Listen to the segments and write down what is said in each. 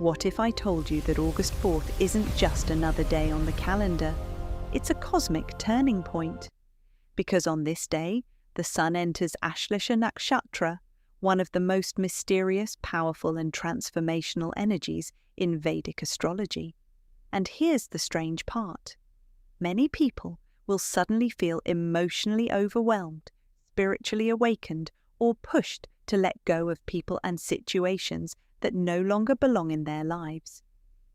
What if I told you that August 4th isn't just another day on the calendar? It's a cosmic turning point. Because on this day, the sun enters Ashlesha Nakshatra, one of the most mysterious, powerful and transformational energies in Vedic astrology. And here's the strange part. Many people will suddenly feel emotionally overwhelmed, spiritually awakened, or pushed to let go of people and situations that no longer belong in their lives.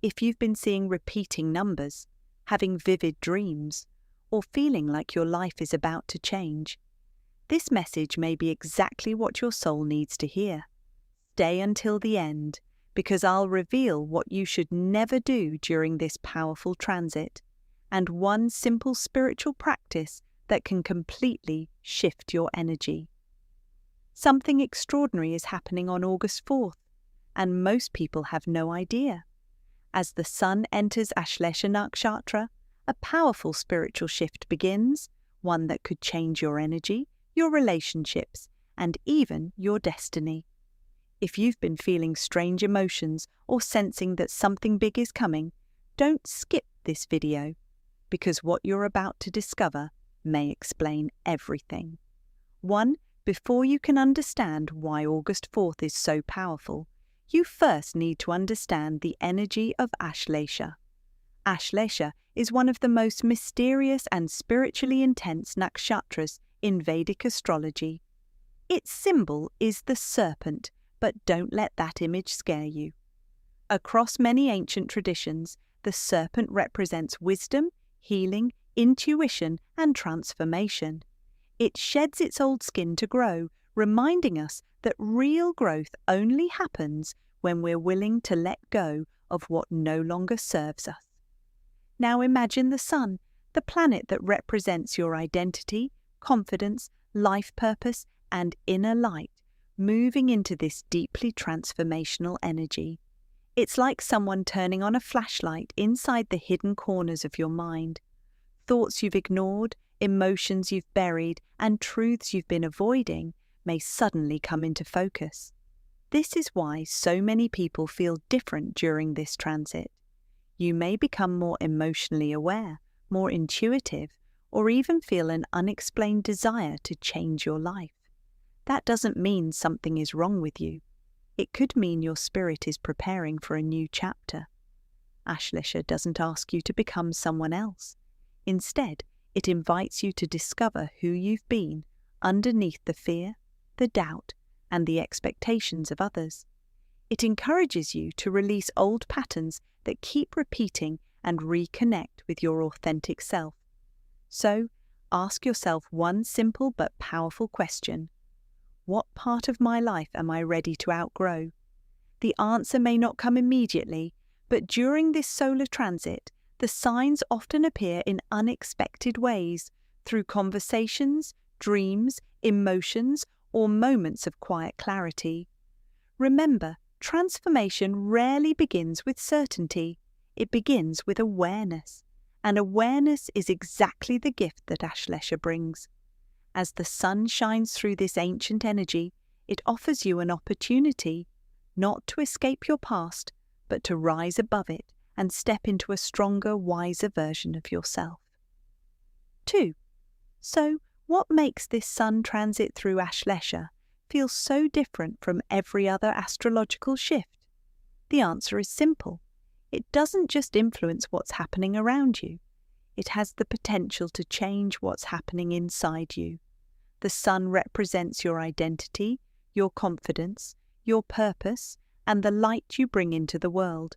If you've been seeing repeating numbers, having vivid dreams, or feeling like your life is about to change, this message may be exactly what your soul needs to hear. Stay until the end, because I'll reveal what you should never do during this powerful transit, and one simple spiritual practice that can completely shift your energy. Something extraordinary is happening on August 4th, and most people have no idea. As the sun enters Ashlesha Nakshatra, a powerful spiritual shift begins, one that could change your energy, your relationships, and even your destiny. If you've been feeling strange emotions or sensing that something big is coming, don't skip this video, because what you're about to discover may explain everything. Before you can understand why August 4th is so powerful, you first need to understand the energy of Ashlesha. Ashlesha is one of the most mysterious and spiritually intense nakshatras in Vedic astrology. Its symbol is the serpent, but don't let that image scare you. Across many ancient traditions, the serpent represents wisdom, healing, intuition, and transformation. It sheds its old skin to grow, reminding us that real growth only happens when we're willing to let go of what no longer serves us. Now imagine the sun, the planet that represents your identity, confidence, life purpose, and inner light, moving into this deeply transformational energy. It's like someone turning on a flashlight inside the hidden corners of your mind. Thoughts you've ignored, emotions you've buried, and truths you've been avoiding may suddenly come into focus. This is why so many people feel different during this transit. You may become more emotionally aware, more intuitive, or even feel an unexplained desire to change your life. That doesn't mean something is wrong with you. It could mean your spirit is preparing for a new chapter. Ashlesha doesn't ask you to become someone else. Instead, it invites you to discover who you've been underneath the fear, the doubt, and the expectations of others. It encourages you to release old patterns that keep repeating and reconnect with your authentic self. So, ask yourself one simple but powerful question. What part of my life am I ready to outgrow? The answer may not come immediately, but during this solar transit, the signs often appear in unexpected ways, through conversations, dreams, emotions, or moments of quiet clarity. Remember, transformation rarely begins with certainty. It begins with awareness. And awareness is exactly the gift that Ashlesha brings. As the sun shines through this ancient energy, it offers you an opportunity, not to escape your past, but to rise above it and step into a stronger, wiser version of yourself. 2. So, what makes this sun transit through Ashlesha feel so different from every other astrological shift? The answer is simple. It doesn't just influence what's happening around you. It has the potential to change what's happening inside you. The sun represents your identity, your confidence, your purpose, and the light you bring into the world.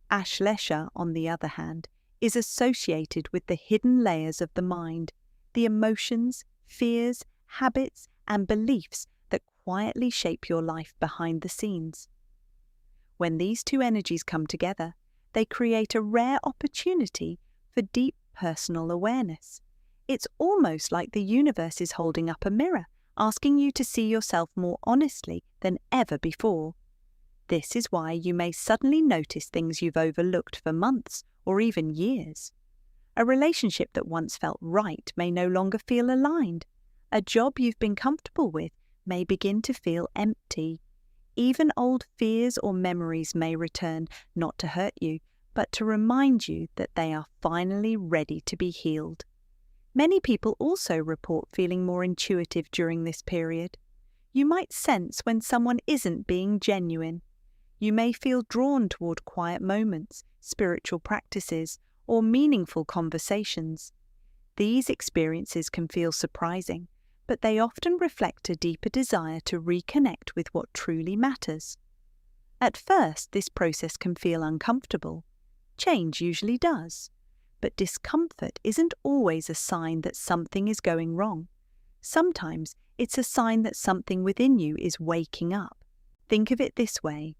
Ashlesha, on the other hand, is associated with the hidden layers of the mind, the emotions, fears, habits, and beliefs that quietly shape your life behind the scenes. When these two energies come together, they create a rare opportunity for deep personal awareness. It's almost like the universe is holding up a mirror, asking you to see yourself more honestly than ever before. This is why you may suddenly notice things you've overlooked for months or even years. A relationship that once felt right may no longer feel aligned. A job you've been comfortable with may begin to feel empty. Even old fears or memories may return, not to hurt you, but to remind you that they are finally ready to be healed. Many people also report feeling more intuitive during this period. You might sense when someone isn't being genuine. You may feel drawn toward quiet moments, spiritual practices, or meaningful conversations. These experiences can feel surprising, but they often reflect a deeper desire to reconnect with what truly matters. At first, this process can feel uncomfortable. Change usually does. But discomfort isn't always a sign that something is going wrong. Sometimes it's a sign that something within you is waking up. Think of it this way.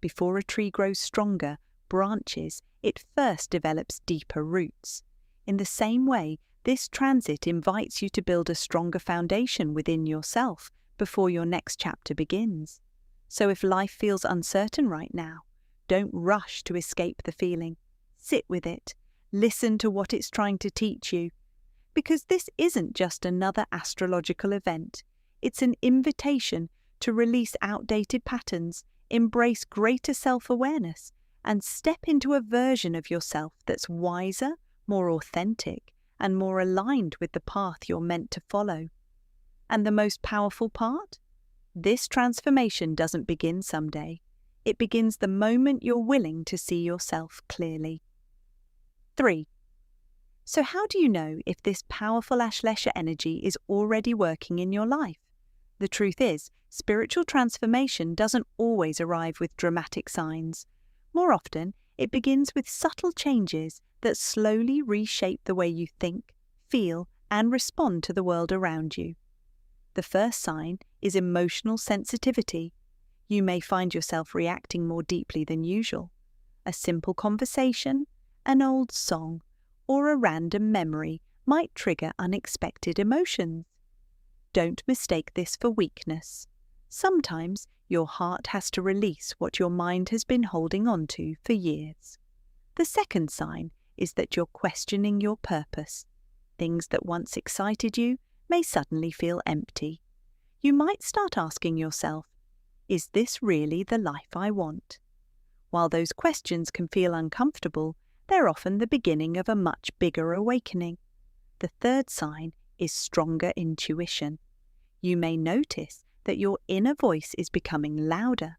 Before a tree grows stronger, branches, it first develops deeper roots. In the same way, this transit invites you to build a stronger foundation within yourself before your next chapter begins. So if life feels uncertain right now, don't rush to escape the feeling. Sit with it. Listen to what it's trying to teach you. Because this isn't just another astrological event. It's an invitation to release outdated patterns, embrace greater self-awareness, and step into a version of yourself that's wiser, more authentic, and more aligned with the path you're meant to follow. And the most powerful part? This transformation doesn't begin someday. It begins the moment you're willing to see yourself clearly. 3. So how do you know if this powerful Ashlesha energy is already working in your life? The truth is, spiritual transformation doesn't always arrive with dramatic signs. More often, it begins with subtle changes that slowly reshape the way you think, feel, and respond to the world around you. The first sign is emotional sensitivity. You may find yourself reacting more deeply than usual. A simple conversation, an old song, or a random memory might trigger unexpected emotions. Don't mistake this for weakness. Sometimes your heart has to release what your mind has been holding on to for years. The second sign is that you're questioning your purpose. Things that once excited you may suddenly feel empty. You might start asking yourself, is this really the life I want? While those questions can feel uncomfortable, they're often the beginning of a much bigger awakening. The third sign is stronger intuition. You may notice that your inner voice is becoming louder.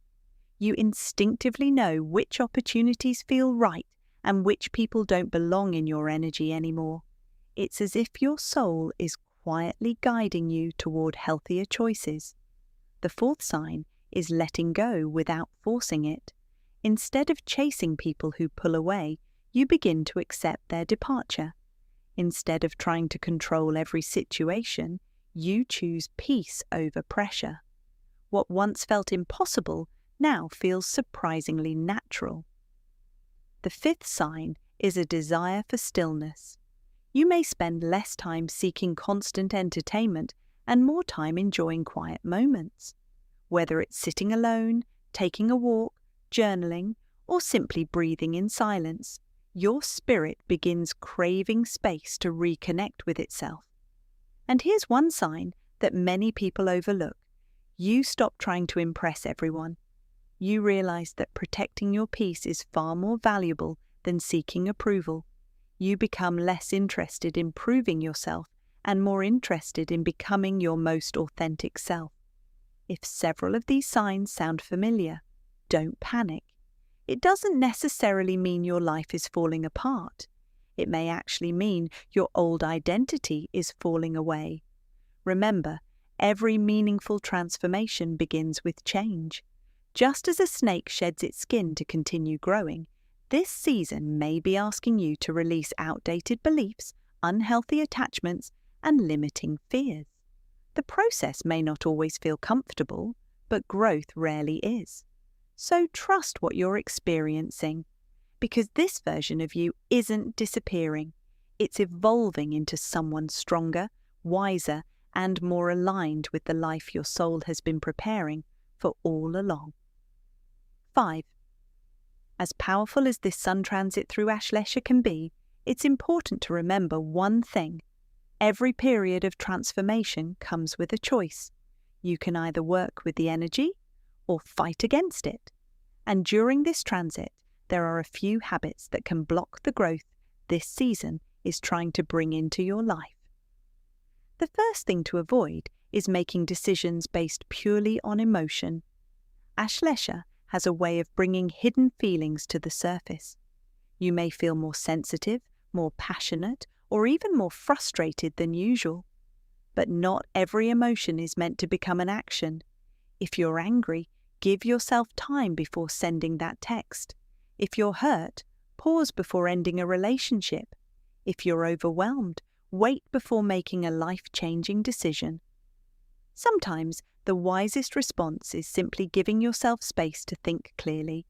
You instinctively know which opportunities feel right and which people don't belong in your energy anymore. It's as if your soul is quietly guiding you toward healthier choices. The fourth sign is letting go without forcing it. Instead of chasing people who pull away, you begin to accept their departure. Instead of trying to control every situation, you choose peace over pressure. What once felt impossible now feels surprisingly natural. The fifth sign is a desire for stillness. You may spend less time seeking constant entertainment and more time enjoying quiet moments. Whether it's sitting alone, taking a walk, journaling, or simply breathing in silence, your spirit begins craving space to reconnect with itself. And here's one sign that many people overlook. You stop trying to impress everyone. You realize that protecting your peace is far more valuable than seeking approval. You become less interested in proving yourself and more interested in becoming your most authentic self. If several of these signs sound familiar, don't panic. It doesn't necessarily mean your life is falling apart. It may actually mean your old identity is falling away. Remember, every meaningful transformation begins with change. Just as a snake sheds its skin to continue growing, this season may be asking you to release outdated beliefs, unhealthy attachments, and limiting fears. The process may not always feel comfortable, but growth rarely is. So trust what you're experiencing, because this version of you isn't disappearing. It's evolving into someone stronger, wiser, and more aligned with the life your soul has been preparing for all along. 5. As powerful as this sun transit through Ashlesha can be, it's important to remember one thing. Every period of transformation comes with a choice. You can either work with the energy, or fight against it. And during this transit, there are a few habits that can block the growth this season is trying to bring into your life. The first thing to avoid is making decisions based purely on emotion. Ashlesha has a way of bringing hidden feelings to the surface. You may feel more sensitive, more passionate, or even more frustrated than usual. But not every emotion is meant to become an action. If you're angry, give yourself time before sending that text. If you're hurt, pause before ending a relationship. If you're overwhelmed, wait before making a life-changing decision. Sometimes the wisest response is simply giving yourself space to think clearly.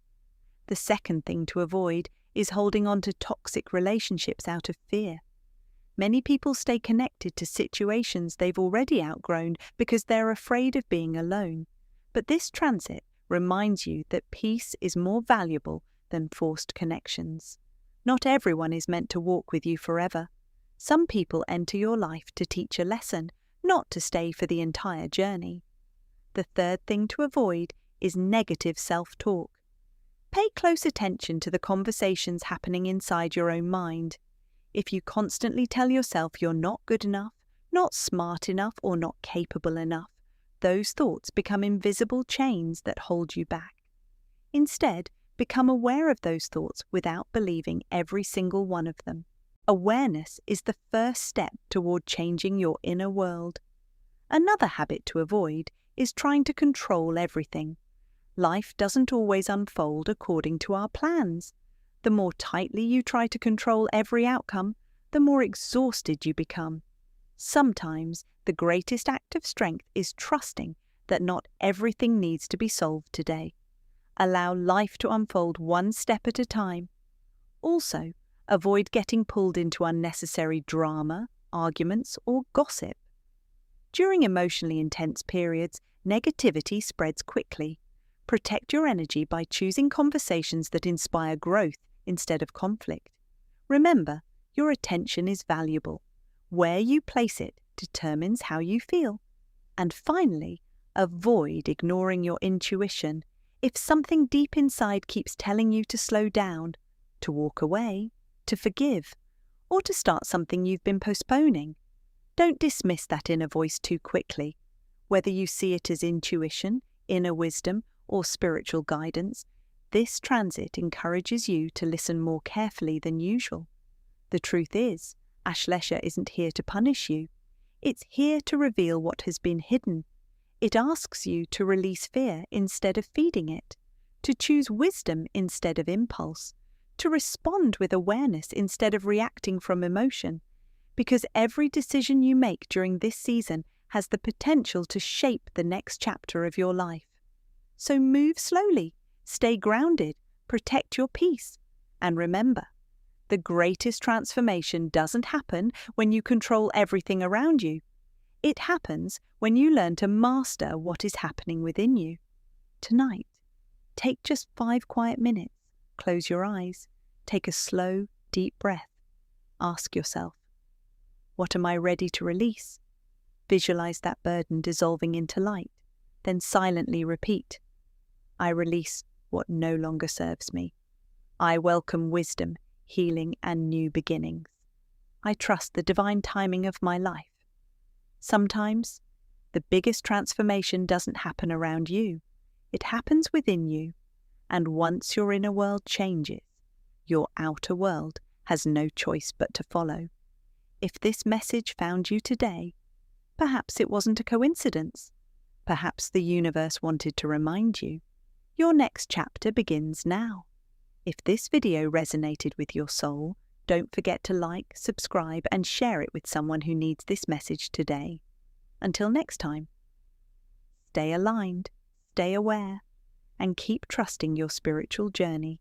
The second thing to avoid is holding on to toxic relationships out of fear. Many people stay connected to situations they've already outgrown because they're afraid of being alone. But this transit reminds you that peace is more valuable than forced connections. Not everyone is meant to walk with you forever. Some people enter your life to teach a lesson, not to stay for the entire journey. The third thing to avoid is negative self-talk. Pay close attention to the conversations happening inside your own mind. If you constantly tell yourself you're not good enough, not smart enough, or not capable enough, those thoughts become invisible chains that hold you back. Instead, become aware of those thoughts without believing every single one of them. Awareness is the first step toward changing your inner world. Another habit to avoid is trying to control everything. Life doesn't always unfold according to our plans. The more tightly you try to control every outcome, the more exhausted you become. Sometimes the greatest act of strength is trusting that not everything needs to be solved today. Allow life to unfold one step at a time. Also, avoid getting pulled into unnecessary drama, arguments, or gossip. During emotionally intense periods, negativity spreads quickly. Protect your energy by choosing conversations that inspire growth instead of conflict. Remember, your attention is valuable. Where you place it determines how you feel. And finally, avoid ignoring your intuition. If something deep inside keeps telling you to slow down, to walk away, to forgive, or to start something you've been postponing, don't dismiss that inner voice too quickly. Whether you see it as intuition, inner wisdom, or spiritual guidance, this transit encourages you to listen more carefully than usual. The truth is, Ashlesha isn't here to punish you. It's here to reveal what has been hidden. It asks you to release fear instead of feeding it, to choose wisdom instead of impulse, to respond with awareness instead of reacting from emotion, because every decision you make during this season has the potential to shape the next chapter of your life. So move slowly, stay grounded, protect your peace, and remember, the greatest transformation doesn't happen when you control everything around you. It happens when you learn to master what is happening within you. Tonight, take just 5 quiet minutes, close your eyes, take a slow, deep breath. Ask yourself, what am I ready to release? Visualize that burden dissolving into light, then silently repeat, I release what no longer serves me. I welcome wisdom, healing, and new beginnings. I trust the divine timing of my life. Sometimes, the biggest transformation doesn't happen around you. It happens within you. And once your inner world changes, your outer world has no choice but to follow. If this message found you today, perhaps it wasn't a coincidence. Perhaps the universe wanted to remind you. Your next chapter begins now. If this video resonated with your soul, don't forget to like, subscribe, and share it with someone who needs this message today. Until next time, stay aligned, stay aware, and keep trusting your spiritual journey.